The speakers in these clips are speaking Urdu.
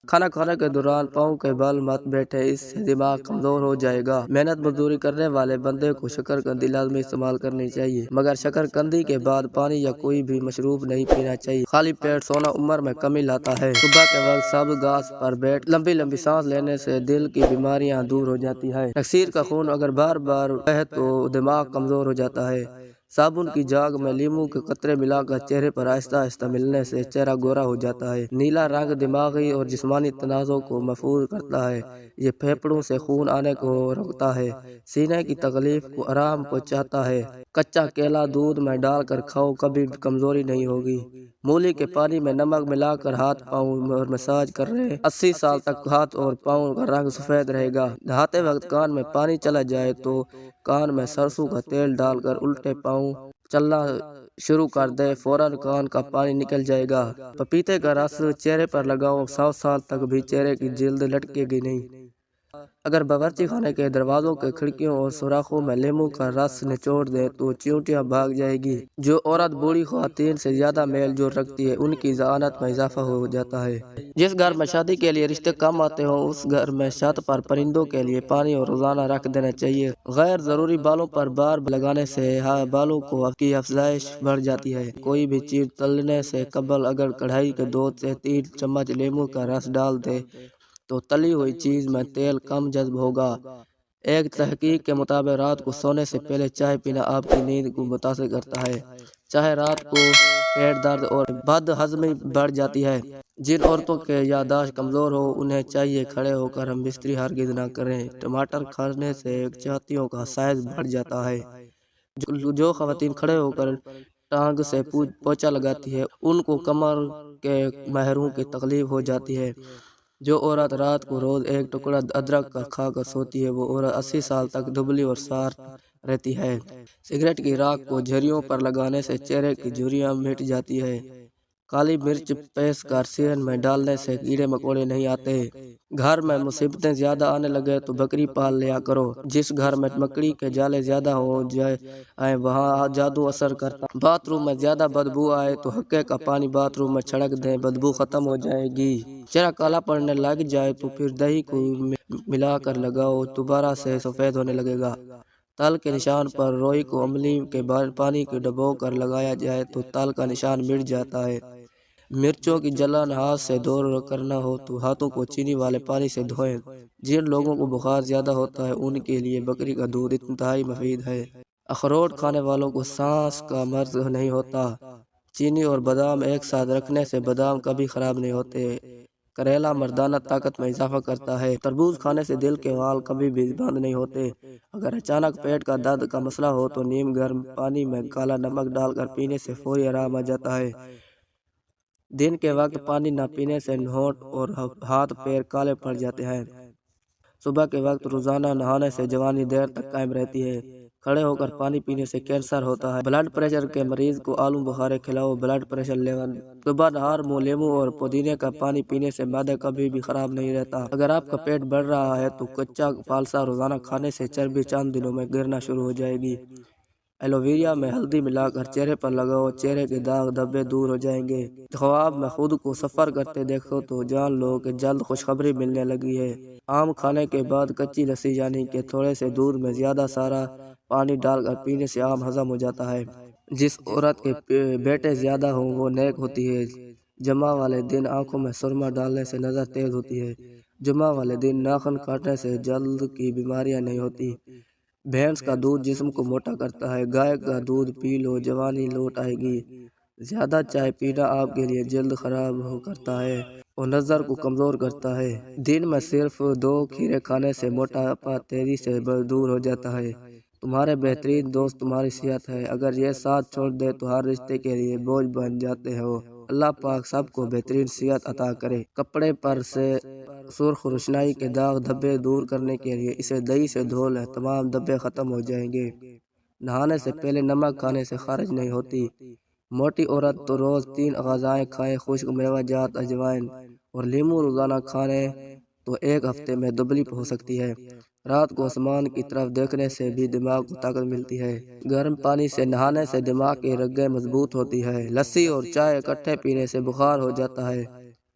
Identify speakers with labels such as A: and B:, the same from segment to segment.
A: کھانا کھانے کے دوران پاؤں کے بل مت بیٹھے، اس سے دماغ کمزور ہو جائے گا۔ محنت مزدوری کرنے والے بندے کو شکرکندی لازمی استعمال کرنی چاہیے، مگر شکرکندی کے بعد پانی یا کوئی بھی مشروب نہیں پینا چاہیے۔ خالی پیٹ سونا عمر میں کمی لاتا ہے۔ صبح کے وقت سبز گھاس پر بیٹھ لمبی لمبی سانس لینے سے دل کی بیماریاں دور ہو جاتی ہے۔ تکثیر کا خون اگر بار بار بہے تو دماغ کمزور ہو جاتا ہے۔ صابن کی جاگ میں لیموں کے قطرے ملا کر چہرے پر آہستہ آہستہ ملنے سے چہرہ گورا ہو جاتا ہے۔ نیلا رنگ دماغی اور جسمانی تنازع کو محفوظ کرتا ہے۔ یہ پھیپھڑوں سے خون آنے کو روکتا ہے، سینے کی تکلیف کو آرام پہنچاتا ہے۔ کچا کیلا دودھ میں ڈال کر کھاؤ، کبھی کمزوری نہیں ہوگی۔ مولی کے پانی میں نمک ملا کر ہاتھ پاؤں اور مساج کر رہے 80 سال تک ہاتھ اور پاؤں کا رنگ سفید رہے گا۔ نہاتے وقت کان میں پانی چلا جائے تو کان میں سرسوں کا تیل ڈال کر الٹے پاؤں چلنا شروع کر دے، فوراً کان کا پانی نکل جائے گا۔ پپیتے کا رس چہرے پر لگاؤ، 100 سال تک بھی چہرے کی جلد لٹکے گی نہیں۔ اگر باورچی خانے کے دروازوں کے کھڑکیوں اور سوراخوں میں لیموں کا رس نچوڑ دیں تو چیونٹیاں بھاگ جائے گی۔ جو عورت بوڑھی خواتین سے زیادہ میل جول رکھتی ہے، ان کی ذہانت میں اضافہ ہو جاتا ہے۔ جس گھر میں شادی کے لیے رشتے کم آتے ہوں، اس گھر میں چھت پر پرندوں کے لیے پانی اور روزانہ رکھ دینا چاہیے۔ غیر ضروری بالوں پر بار لگانے سے بالوں کی افزائش بڑھ جاتی ہے۔ کوئی بھی چیز تلنے سے قبل اگر کڑھائی کے 2 سے 3 چمچ لیموں کا رس ڈال دے تو تلی ہوئی چیز میں تیل کم جذب ہوگا۔ ایک تحقیق کے مطابق رات کو سونے سے پہلے چائے پینا آپ کی نیند کو متاثر کرتا ہے۔ چاہے رات کو پیٹ درد اور بد ہضمی بڑھ جاتی ہے۔ جن عورتوں کے یادداشت کمزور ہو انہیں چاہیے کھڑے ہو کر ہم بستری ہرگز نہ کریں۔ ٹماٹر کھانے سے چھاتیوں کا سائز بڑھ جاتا ہے۔ جو خواتین کھڑے ہو کر ٹانگ سے پوچھا لگاتی ہے ان کو کمر کے مہروں کی تکلیف ہو جاتی ہے۔ جو عورت رات کو روز ایک ٹکڑا ادرک کا کھا کر سوتی ہے وہ عورت 80 سال تک دبلی اور سار رہتی ہے۔ سگریٹ کی راکھ کو جھریوں پر لگانے سے چہرے کی جھریاں مٹ جاتی ہے۔ کالی مرچ پیس کر سیرن میں ڈالنے سے کیڑے مکوڑے نہیں آتے۔ گھر میں مصیبتیں زیادہ آنے لگے تو بکری پال لیا کرو۔ جس گھر میں مکڑی کے جالے زیادہ ہو جائے وہاں جادو اثر کرتا۔ باتھ روم میں زیادہ بدبو آئے تو حقے کا پانی باتھ روم میں چھڑک دیں، بدبو ختم ہو جائے گی۔ چہرہ کالا پڑنے لگ جائے تو پھر دہی کو ملا کر لگاؤ، دوبارہ سے سفید ہونے لگے گا۔ تل کے نشان پر روئی کو املی کے پانی کو ڈبو کر لگایا جائے تو تل کا نشان مٹ جاتا ہے۔ مرچوں کی جلن ہاتھ سے دور کرنا ہو تو ہاتھوں کو چینی والے پانی سے دھوئیں۔ جن لوگوں کو بخار زیادہ ہوتا ہے ان کے لیے بکری کا دودھ انتہائی مفید ہے۔ اخروٹ کھانے والوں کو سانس کا مرض نہیں ہوتا۔ چینی اور بادام ایک ساتھ رکھنے سے بادام کبھی خراب نہیں ہوتے۔ کریلا مردانہ طاقت میں اضافہ کرتا ہے۔ تربوز کھانے سے دل کے وال کبھی بھی بند نہیں ہوتے۔ اگر اچانک پیٹ کا درد کا مسئلہ ہو تو نیم گرم پانی میں کالا نمک ڈال کر پینے سے فوری آرام آ جاتا ہے۔ دن کے وقت پانی نہ پینے سے ہونٹ اور ہاتھ پیر کالے پڑ جاتے ہیں۔ صبح کے وقت روزانہ نہانے سے جوانی دیر تک قائم رہتی ہے۔ کھڑے ہو کر پانی پینے سے کینسر ہوتا ہے۔ بلڈ پریشر کے مریض کو آلو بخارے کھلاؤ، بلڈ پریشر لیول۔ صبح نہار منہ لیموں اور پودینے کا پانی پینے سے معدہ کبھی بھی خراب نہیں رہتا۔ اگر آپ کا پیٹ بڑھ رہا ہے تو کچا فالسا روزانہ کھانے سے چربی چند دنوں میں گرنا شروع ہو جائے گی۔ ایلوویرا میں ہلدی ملا کر چہرے پر لگاؤ، چہرے کے داغ دھبے دور ہو جائیں گے۔ خواب میں خود کو سفر کرتے دیکھو تو جان لو کہ جلد خوشخبری ملنے لگی ہے۔ آم کھانے کے بعد کچی لسی یعنی کہ تھوڑے سے دودھ میں زیادہ سارا پانی ڈال کر پینے سے آم ہضم ہو جاتا ہے۔ جس عورت کے بیٹے زیادہ ہوں وہ نیک ہوتی ہے۔ جمعہ والے دن آنکھوں میں سرما ڈالنے سے نظر تیز ہوتی ہے۔ جمعہ والے دن ناخن کاٹنے سے جلد کی بیماریاں نہیں ہوتی۔ بھینس کا دودھ جسم کو موٹا کرتا ہے۔ گائے کا دودھ پی لو، جوانی لوٹ آئے گی۔ زیادہ چائے پینا آپ کے لیے جلد خراب کرتا ہے اور نظر کو کمزور کرتا ہے۔ دن میں صرف 2 کھیرے کھانے سے موٹاپا تیزی سے دور ہو جاتا ہے۔ تمہارے بہترین دوست تمہاری صحت ہے۔ اگر یہ ساتھ چھوڑ دے تو ہر رشتے کے لیے بوجھ بن جاتے ہو۔ اللہ پاک سب کو بہترین صحت عطا کرے۔ کپڑے پر سے سرخ روشنائی کے داغ دھبے دور کرنے کے لیے اسے دہی سے دھو لیں، تمام دھبے ختم ہو جائیں گے۔ نہانے سے پہلے نمک کھانے سے خارج نہیں ہوتی۔ موٹی عورت تو روز 3 غذائیں کھائے، خشک میوہ جات، اجوائن اور لیموں روزانہ کھانے تو 1 ہفتے میں دبلی ہو سکتی ہے۔ رات کو آسمان کی طرف دیکھنے سے بھی دماغ کو طاقت ملتی ہے۔ گرم پانی سے نہانے سے دماغ کی رگیں مضبوط ہوتی ہے۔ لسی اور چائے اکٹھے پینے سے بخار ہو جاتا ہے۔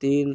A: 3